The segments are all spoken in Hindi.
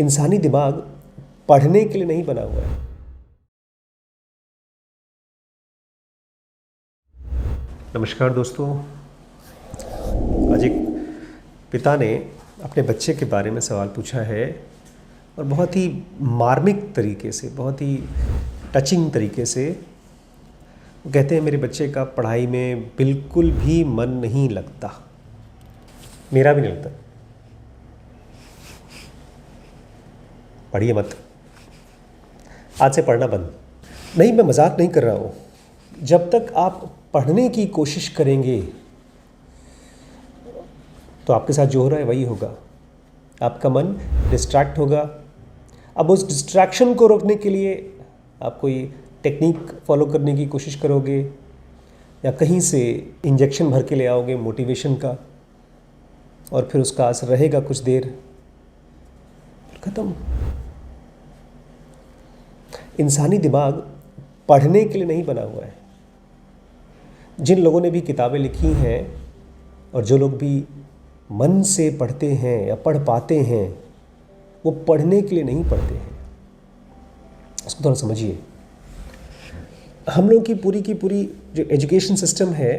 इंसानी दिमाग पढ़ने के लिए नहीं बना हुआ है। नमस्कार दोस्तों, आज एक पिता ने अपने बच्चे के बारे में सवाल पूछा है और बहुत ही मार्मिक तरीके से, बहुत ही टचिंग तरीके से वो कहते हैं मेरे बच्चे का पढ़ाई में बिल्कुल भी मन नहीं लगता। मेरा भी नहीं लगता। पढ़िए मत, आज से पढ़ना बंद। नहीं, मैं मजाक नहीं कर रहा हूँ। जब तक आप पढ़ने की कोशिश करेंगे तो आपके साथ जो हो रहा है वही होगा। आपका मन डिस्ट्रैक्ट होगा। अब उस डिस्ट्रैक्शन को रोकने के लिए आप कोई टेक्निक फॉलो करने की कोशिश करोगे या कहीं से इंजेक्शन भर के ले आओगे मोटिवेशन का, और फिर उसका असर रहेगा कुछ देर, फिर ख़त्म। इंसानी दिमाग पढ़ने के लिए नहीं बना हुआ है। जिन लोगों ने भी किताबें लिखी हैं और जो लोग भी मन से पढ़ते हैं या पढ़ पाते हैं, वो पढ़ने के लिए नहीं पढ़ते हैं। इसको थोड़ा समझिए। हम लोग की पूरी जो एजुकेशन सिस्टम है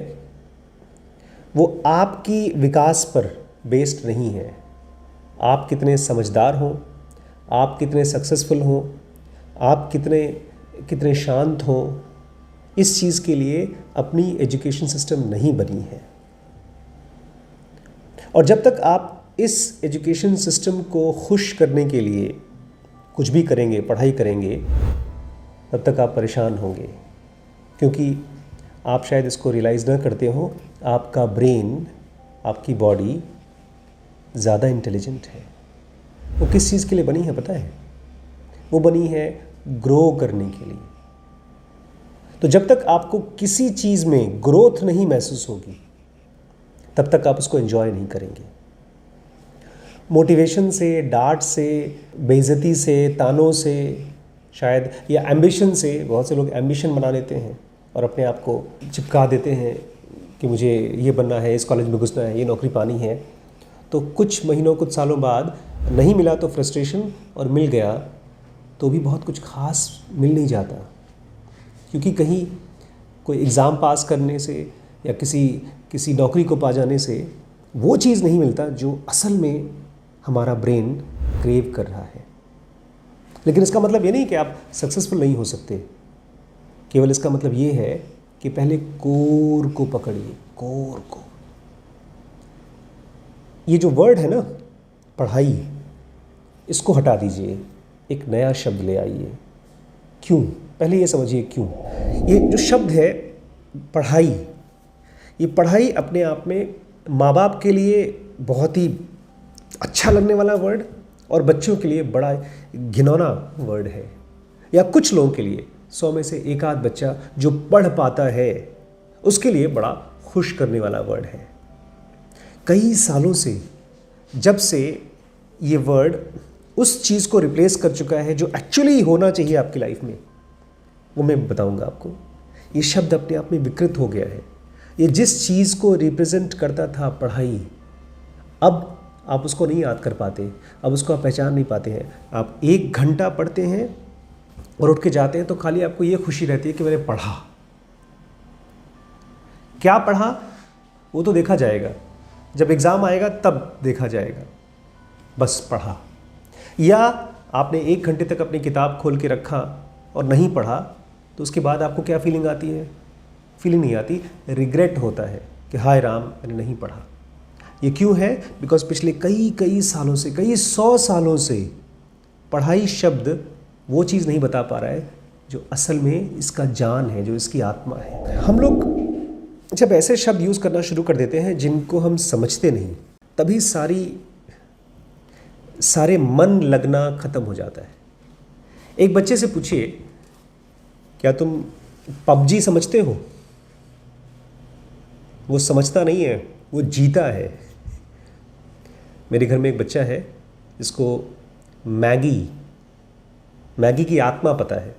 वो आपकी विकास पर बेस्ड नहीं है। आप कितने समझदार हों, आप कितने सक्सेसफुल हों, आप कितने शांत हों, इस चीज़ के लिए अपनी एजुकेशन सिस्टम नहीं बनी है। और जब तक आप इस एजुकेशन सिस्टम को खुश करने के लिए कुछ भी करेंगे, पढ़ाई करेंगे, तब तक आप परेशान होंगे, क्योंकि आप शायद इसको रियलाइज़ ना करते हो, आपका ब्रेन, आपकी बॉडी ज़्यादा इंटेलिजेंट है। वो किस चीज़ के लिए बनी है पता है? वो बनी है ग्रो करने के लिए। तो जब तक आपको किसी चीज़ में ग्रोथ नहीं महसूस होगी, तब तक आप उसको एंजॉय नहीं करेंगे। मोटिवेशन से, डांट से, बेइज्जती से, तानों से, शायद या एम्बिशन से, बहुत से लोग एम्बिशन बना लेते हैं और अपने आप को चिपका देते हैं कि मुझे ये बनना है, इस कॉलेज में घुसना है, ये नौकरी पानी है। तो कुछ महीनों, कुछ सालों बाद नहीं मिला तो फ्रस्ट्रेशन, और मिल गया तो भी बहुत कुछ खास मिल नहीं जाता, क्योंकि कहीं कोई एग्ज़ाम पास करने से या किसी नौकरी को पा जाने से वो चीज़ नहीं मिलता जो असल में हमारा ब्रेन क्रेव कर रहा है। लेकिन इसका मतलब ये नहीं कि आप सक्सेसफुल नहीं हो सकते। केवल इसका मतलब ये है कि पहले कोर को पकड़िए, कोर को। ये जो वर्ड है ना, पढ़ाई, इसको हटा दीजिए, एक नया शब्द ले आइए। क्यों? पहले ये समझिए क्यों। ये जो शब्द है पढ़ाई, ये पढ़ाई अपने आप में माँ बाप के लिए बहुत ही अच्छा लगने वाला वर्ड और बच्चों के लिए बड़ा घिनौना वर्ड है। या कुछ लोगों के लिए, 100 में से एक आध बच्चा जो पढ़ पाता है उसके लिए बड़ा खुश करने वाला वर्ड है। कई सालों से, जब से ये वर्ड उस चीज़ को रिप्लेस कर चुका है जो एक्चुअली होना चाहिए आपकी लाइफ में, वो मैं बताऊंगा आपको। ये शब्द अपने आप में विकृत हो गया है। ये जिस चीज़ को रिप्रेजेंट करता था पढ़ाई, अब आप उसको नहीं याद कर पाते, अब उसको आप पहचान नहीं पाते हैं। आप 1 घंटा पढ़ते हैं और उठ के जाते हैं तो खाली आपको ये खुशी रहती है कि मैंने पढ़ा। क्या पढ़ा वो तो देखा जाएगा, जब एग्ज़ाम आएगा तब देखा जाएगा। बस पढ़ा। या आपने 1 घंटे तक अपनी किताब खोल के रखा और नहीं पढ़ा, तो उसके बाद आपको क्या फीलिंग आती है? फीलिंग नहीं आती, रिग्रेट होता है कि हाय राम, मैंने नहीं पढ़ा। ये क्यों है? बिकॉज पिछले कई सालों से, कई 100 सालों से पढ़ाई शब्द वो चीज़ नहीं बता पा रहा है जो असल में इसका जान है, जो इसकी आत्मा है। हम लोग जब ऐसे शब्द यूज़ करना शुरू कर देते हैं जिनको हम समझते नहीं, तभी सारे मन लगना ख़त्म हो जाता है। एक बच्चे से पूछिए, क्या तुम पबजी समझते हो? वो समझता नहीं है, वो जीता है। मेरे घर में एक बच्चा है जिसको मैगी की आत्मा पता है।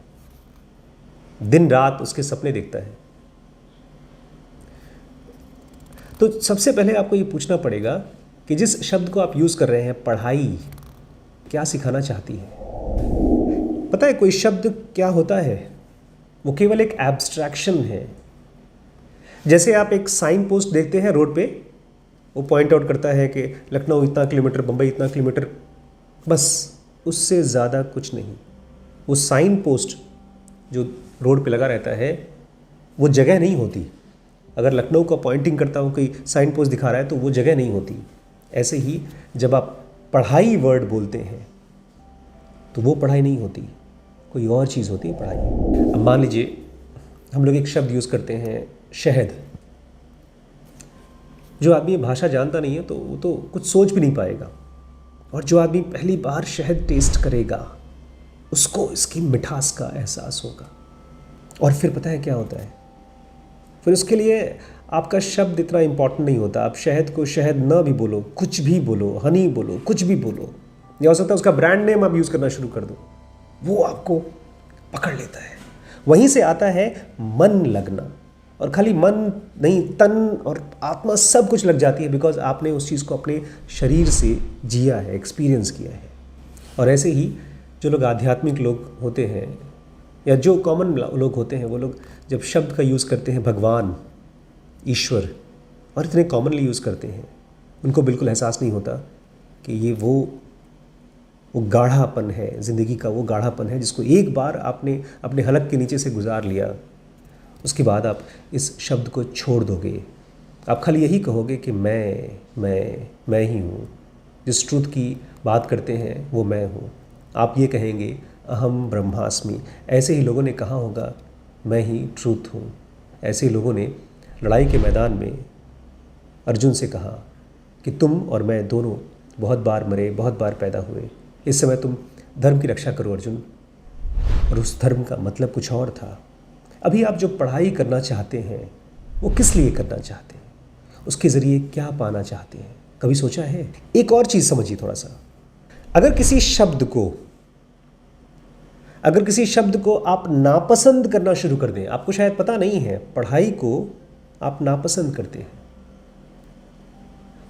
दिन रात उसके सपने देखता है। तो सबसे पहले आपको ये पूछना पड़ेगा कि जिस शब्द को आप यूज़ कर रहे हैं, पढ़ाई, क्या सिखाना चाहती है। पता है कोई शब्द क्या होता है, वो केवल एक एब्स्ट्रैक्शन है। जैसे आप एक साइन पोस्ट देखते हैं रोड पे, वो पॉइंट आउट करता है कि लखनऊ इतना किलोमीटर, बम्बई इतना किलोमीटर, बस उससे ज़्यादा कुछ नहीं। वो साइन पोस्ट जो रोड पे लगा रहता है वो जगह नहीं होती। अगर लखनऊ का पॉइंटिंग करता हूँ, कोई साइन पोस्ट दिखा रहा है, तो वो जगह नहीं होती। ऐसे ही जब आप पढ़ाई वर्ड बोलते हैं तो वो पढ़ाई नहीं होती, कोई और चीज़ होती है पढ़ाई। अब मान लीजिए हम लोग एक शब्द यूज़ करते हैं शहद। जो आदमी भाषा जानता नहीं है तो वो तो कुछ सोच भी नहीं पाएगा, और जो आदमी पहली बार शहद टेस्ट करेगा उसको इसकी मिठास का एहसास होगा। और फिर पता है क्या होता है, फिर उसके लिए आपका शब्द इतना इम्पॉर्टेंट नहीं होता। आप शहद को शहद ना भी बोलो, कुछ भी बोलो, हनी बोलो, कुछ भी बोलो, या हो सकता है उसका ब्रांड नेम आप यूज़ करना शुरू कर दो, वो आपको पकड़ लेता है। वहीं से आता है मन लगना। और खाली मन नहीं, तन और आत्मा सब कुछ लग जाती है, बिकॉज आपने उस चीज़ को अपने शरीर से जिया है, एक्सपीरियंस किया है। और ऐसे ही जो लोग आध्यात्मिक लोग होते हैं या जो कॉमन लोग होते हैं, वो लोग जब शब्द का यूज़ करते हैं भगवान, ईश्वर, और इतने कॉमनली यूज़ करते हैं, उनको बिल्कुल एहसास नहीं होता कि ये वो गाढ़ापन है, ज़िंदगी का वो गाढ़ापन है जिसको एक बार आपने अपने हलक के नीचे से गुजार लिया, उसके बाद आप इस शब्द को छोड़ दोगे। आप खाली यही कहोगे कि मैं ही हूँ। जिस ट्रुथ की बात करते हैं वो मैं हूँ। आप ये कहेंगे अहम ब्रह्मास्मि। ऐसे ही लोगों ने कहा होगा मैं ही ट्रूथ हूँ। ऐसे ही लोगों ने लड़ाई के मैदान में अर्जुन से कहा कि तुम और मैं दोनों बहुत बार मरे, बहुत बार पैदा हुए, इस समय तुम धर्म की रक्षा करो अर्जुन। और उस धर्म का मतलब कुछ और था। अभी आप जो पढ़ाई करना चाहते हैं वो किस लिए करना चाहते हैं, उसके ज़रिए क्या पाना चाहते हैं, कभी सोचा है? एक और चीज़ समझिए थोड़ा सा। अगर किसी शब्द को आप नापसंद करना शुरू कर दें, आपको शायद पता नहीं है, पढ़ाई को आप नापसंद करते हैं,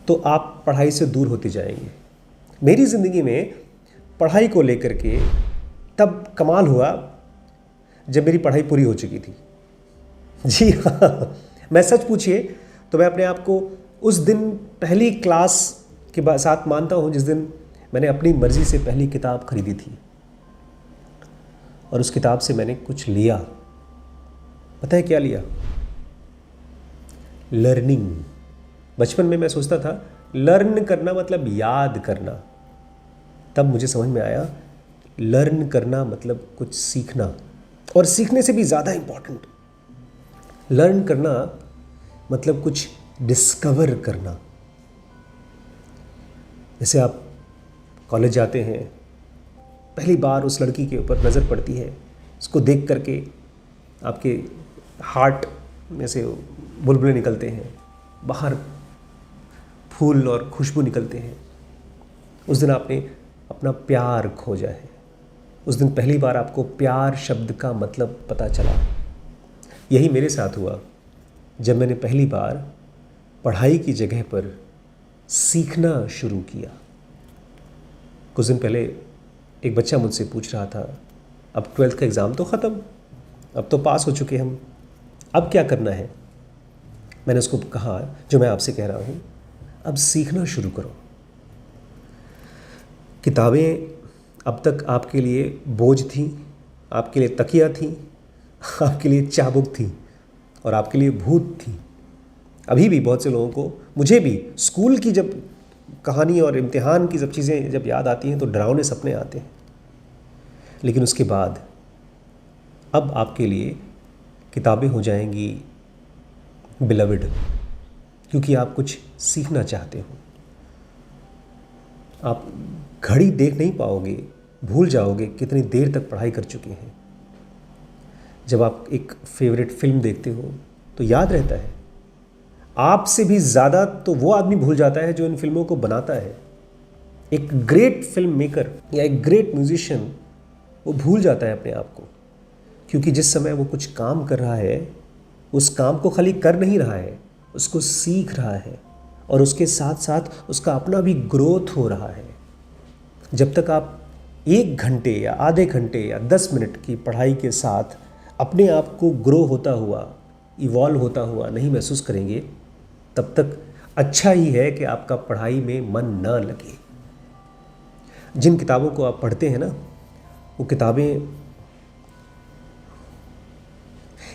तो आप पढ़ाई से दूर होते जाएंगे। मेरी ज़िंदगी में पढ़ाई को लेकर के तब कमाल हुआ जब मेरी पढ़ाई पूरी हो चुकी थी। जी हाँ, मैं सच पूछिए तो मैं अपने आप को उस दिन पहली क्लास के साथ मानता हूँ जिस दिन मैंने अपनी मर्ज़ी से पहली किताब खरीदी थी, और उस किताब से मैंने कुछ लिया। पता है क्या लिया? लर्निंग। बचपन में मैं सोचता था लर्न करना मतलब याद करना, तब मुझे समझ में आया लर्न करना मतलब कुछ सीखना, और सीखने से भी ज़्यादा इम्पॉर्टेंट लर्न करना मतलब कुछ डिस्कवर करना। जैसे आप कॉलेज जाते हैं, पहली बार उस लड़की के ऊपर नज़र पड़ती है, उसको देख करके आपके हार्ट में से बुलबुले निकलते हैं, बाहर फूल और खुशबू निकलते हैं। उस दिन आपने अपना प्यार खोजा है। उस दिन पहली बार आपको प्यार शब्द का मतलब पता चला। यही मेरे साथ हुआ जब मैंने पहली बार पढ़ाई की जगह पर सीखना शुरू किया। कुछ दिन पहले एक बच्चा मुझसे पूछ रहा था, अब 12th का एग्ज़ाम तो ख़त्म, अब तो पास हो चुके हम, अब क्या करना है? मैंने उसको कहा जो मैं आपसे कह रहा हूँ, अब सीखना शुरू करो। किताबें अब तक आपके लिए बोझ थी, आपके लिए तकिया थी, आपके लिए चाबुक थी और आपके लिए भूत थी। अभी भी बहुत से लोगों को, मुझे भी स्कूल की जब कहानी और इम्तिहान की सब चीज़ें जब याद आती हैं तो डरावने सपने आते हैं। लेकिन उसके बाद अब आपके लिए किताबें हो जाएंगी बिलवड, क्योंकि आप कुछ सीखना चाहते हो। आप घड़ी देख नहीं पाओगे, भूल जाओगे कितनी देर तक पढ़ाई कर चुके हैं। जब आप एक फेवरेट फिल्म देखते हो तो याद रहता है। आपसे भी ज़्यादा तो वो आदमी भूल जाता है जो इन फिल्मों को बनाता है। एक ग्रेट फिल्म मेकर या एक ग्रेट म्यूजिशियन वो भूल जाता है अपने आप को, क्योंकि जिस समय वो कुछ काम कर रहा है उस काम को खाली कर नहीं रहा है, उसको सीख रहा है, और उसके साथ साथ उसका अपना भी ग्रोथ हो रहा है। जब तक आप 1 घंटे या आधे घंटे या 10 मिनट की पढ़ाई के साथ अपने आप को ग्रो होता हुआ, इवॉल्व होता हुआ नहीं महसूस करेंगे, तब तक अच्छा ही है कि आपका पढ़ाई में मन न लगे। जिन किताबों को आप पढ़ते हैं ना, वो किताबें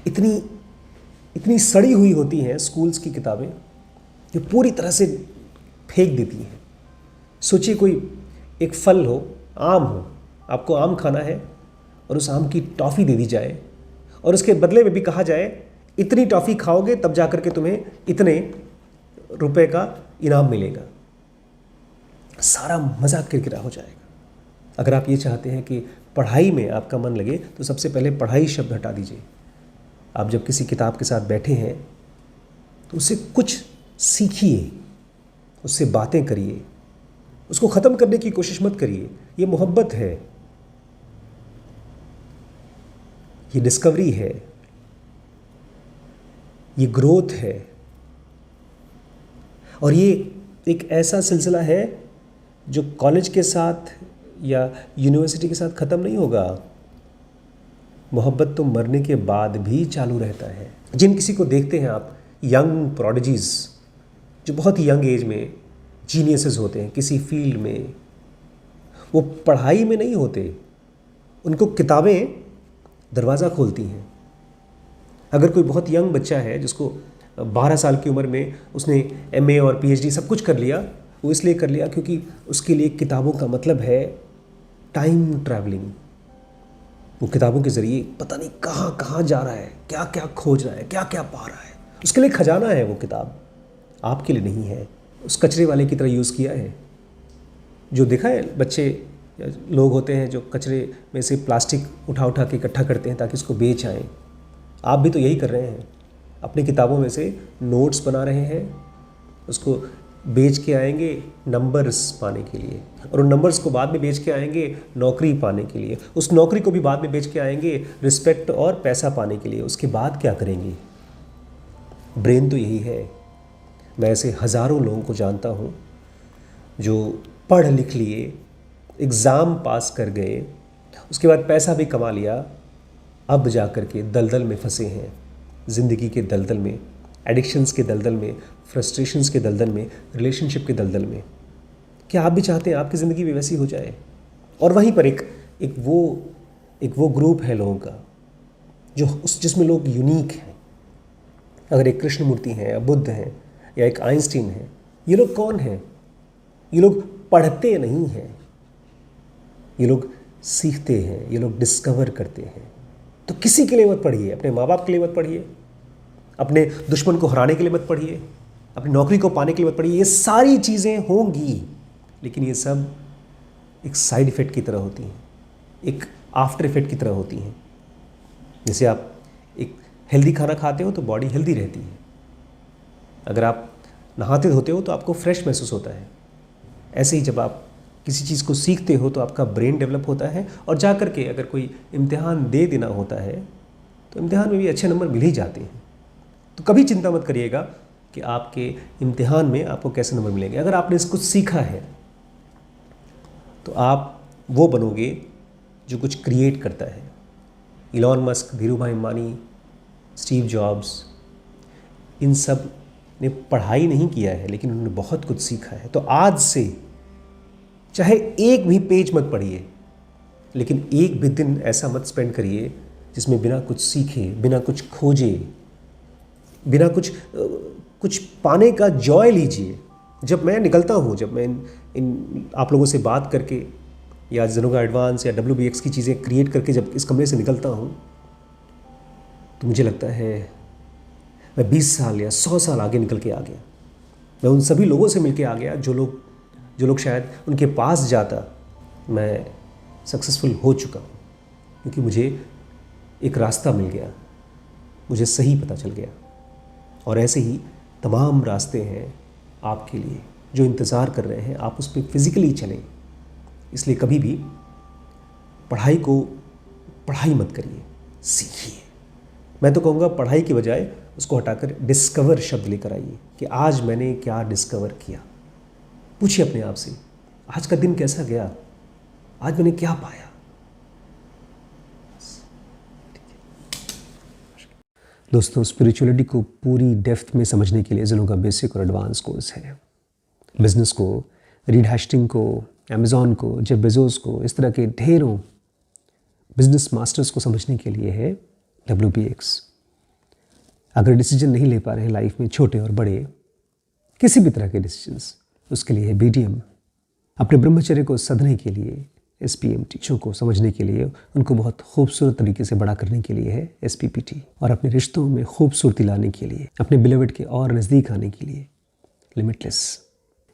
इतनी सड़ी हुई होती हैं, स्कूल्स की किताबें, जो पूरी तरह से फेंक देती हैं। सोचिए कोई एक फल हो, आम हो, आपको आम खाना है और उस आम की टॉफ़ी दे दी जाए और उसके बदले में भी कहा जाए इतनी टॉफ़ी खाओगे तब जाकर के तुम्हें इतने रुपए का इनाम मिलेगा। सारा मज़ा किरकिरा हो जाएगा। अगर आप ये चाहते हैं कि पढ़ाई में आपका मन लगे तो सबसे पहले पढ़ाई शब्द हटा दीजिए। आप जब किसी किताब के साथ बैठे हैं तो उससे कुछ सीखिए, उससे बातें करिए, उसको ख़त्म करने की कोशिश मत करिए। ये मोहब्बत है, ये डिस्कवरी है, ये ग्रोथ है, और ये एक ऐसा सिलसिला है जो कॉलेज के साथ या यूनिवर्सिटी के साथ ख़त्म नहीं होगा। मोहब्बत तो मरने के बाद भी चालू रहता है। जिन किसी को देखते हैं आप, यंग प्रोडिजीज़, जो बहुत ही यंग एज में जीनियसेस होते हैं किसी फील्ड में, वो पढ़ाई में नहीं होते, उनको किताबें दरवाज़ा खोलती हैं। अगर कोई बहुत यंग बच्चा है जिसको 12 साल की उम्र में उसने MA और PhD सब कुछ कर लिया, वो इसलिए कर लिया क्योंकि उसके लिए किताबों का मतलब है टाइम ट्रैवलिंग। वो किताबों के ज़रिए पता नहीं कहाँ कहाँ जा रहा है, क्या क्या खोज रहा है, क्या क्या पा रहा है। उसके लिए खजाना है वो किताब, आपके लिए नहीं है। उस कचरे वाले की तरह यूज़ किया है। जो देखा है, बच्चे लोग होते हैं जो कचरे में से प्लास्टिक उठा उठा के इकट्ठा करते हैं ताकि उसको बेच आएँ। आप भी तो यही कर रहे हैं, अपनी किताबों में से नोट्स बना रहे हैं, उसको बेच के आएंगे नंबर्स पाने के लिए, और उन नंबर्स को बाद में बेच के आएंगे नौकरी पाने के लिए, उस नौकरी को भी बाद में बेच के आएंगे रिस्पेक्ट और पैसा पाने के लिए। उसके बाद क्या करेंगे? ब्रेन तो यही है। मैं ऐसे हज़ारों लोगों को जानता हूँ जो पढ़ लिख लिए, एग्ज़ाम पास कर गए, उसके बाद पैसा भी कमा लिया, अब जा कर के दलदल में फंसे हैं, ज़िंदगी के दलदल में, एडिक्शंस के दलदल में, फ्रस्ट्रेशंस के दलदल में, रिलेशनशिप के दलदल में। क्या आप भी चाहते हैं आपकी ज़िंदगी भी वैसी हो जाए? और वहीं पर एक वो ग्रुप है लोगों का जिसमें लोग यूनिक हैं। अगर एक कृष्णमूर्ति हैं या बुद्ध हैं या एक आइंस्टीन है, ये लोग कौन हैं? ये लोग पढ़ते नहीं हैं, ये लोग सीखते हैं, ये लोग डिस्कवर करते हैं। तो किसी के लिए मत पढ़िए, अपने माँ बाप के लिए मत पढ़िए, अपने दुश्मन को हराने के लिए मत पढ़िए, अपनी नौकरी को पाने के लिए मत पढ़िए। ये सारी चीज़ें होंगी, लेकिन ये सब एक साइड इफ़ेक्ट की तरह होती हैं, एक आफ्टर इफ़ेक्ट की तरह होती हैं। जैसे आप एक हेल्दी खाना खाते हो तो बॉडी हेल्दी रहती है। अगर आप नहाते धोते हो तो आपको फ्रेश महसूस होता है। ऐसे ही जब आप किसी चीज़ को सीखते हो तो आपका ब्रेन डेवलप होता है, और जा कर के अगर कोई इम्तिहान दे देना होता है तो इम्तिहान में भी अच्छे नंबर मिल ही जाते हैं। तो कभी चिंता मत करिएगा कि आपके इम्तिहान में आपको कैसे नंबर मिलेंगे। अगर आपने इसको सीखा है तो आप वो बनोगे जो कुछ क्रिएट करता है। Elon Musk, Dhirubhai Ambani, Steve Jobs, इन सब ने पढ़ाई नहीं किया है, लेकिन उन्होंने बहुत कुछ सीखा है। तो आज से चाहे एक भी पेज मत पढ़िए, लेकिन एक भी दिन ऐसा मत स्पेंड करिए जिसमें बिना कुछ सीखे, बिना कुछ खोजे, बिना कुछ पाने का जॉय लीजिए। जब मैं निकलता हूँ, जब मैं इन आप लोगों से बात करके या ज़ेनोगा एडवांस या WBX की चीज़ें क्रिएट करके जब इस कमरे से निकलता हूँ, तो मुझे लगता है मैं 20 साल या 100 साल आगे निकल के आ गया। मैं उन सभी लोगों से मिल के आ गया जो लोग शायद उनके पास जाता मैं सक्सेसफुल हो चुका हूँ, क्योंकि मुझे एक रास्ता मिल गया, मुझे सही पता चल गया। और ऐसे ही तमाम रास्ते हैं आपके लिए जो इंतज़ार कर रहे हैं, आप उस पर फिज़िकली चलें। इसलिए कभी भी पढ़ाई मत करिए, सीखिए। मैं तो कहूँगा पढ़ाई की बजाय उसको हटाकर डिस्कवर शब्द लेकर आइए कि आज मैंने क्या डिस्कवर किया। पूछिए अपने आप से, आज का दिन कैसा गया? आज मैंने क्या पाया। दोस्तों, स्पिरिचुअलिटी को पूरी डेप्थ में समझने के लिए जिलों का बेसिक और एडवांस कोर्स है। बिजनेस को, रीड हैस्टिंग को, अमेज़ॉन को, जेफ बेजोस को, इस तरह के ढेरों बिजनेस मास्टर्स को समझने के लिए है WBX। अगर डिसीजन नहीं ले पा रहे हैं लाइफ में, छोटे और बड़े, किसी भी तरह के डिसीजंस, उसके लिए है BDM। अपने ब्रह्मचर्य को सधने के लिए SPMT, चीज़ों को समझने के लिए, उनको बहुत खूबसूरत तरीके से बड़ा करने के लिए है SPPT, और अपने रिश्तों में खूबसूरती लाने के लिए, अपने बिलवड के और नज़दीक आने के लिए लिमिटलेस।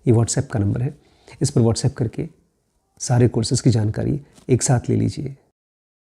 ये व्हाट्सएप का नंबर है, इस पर व्हाट्सएप करके सारे कोर्सेज़ की जानकारी एक साथ ले लीजिए।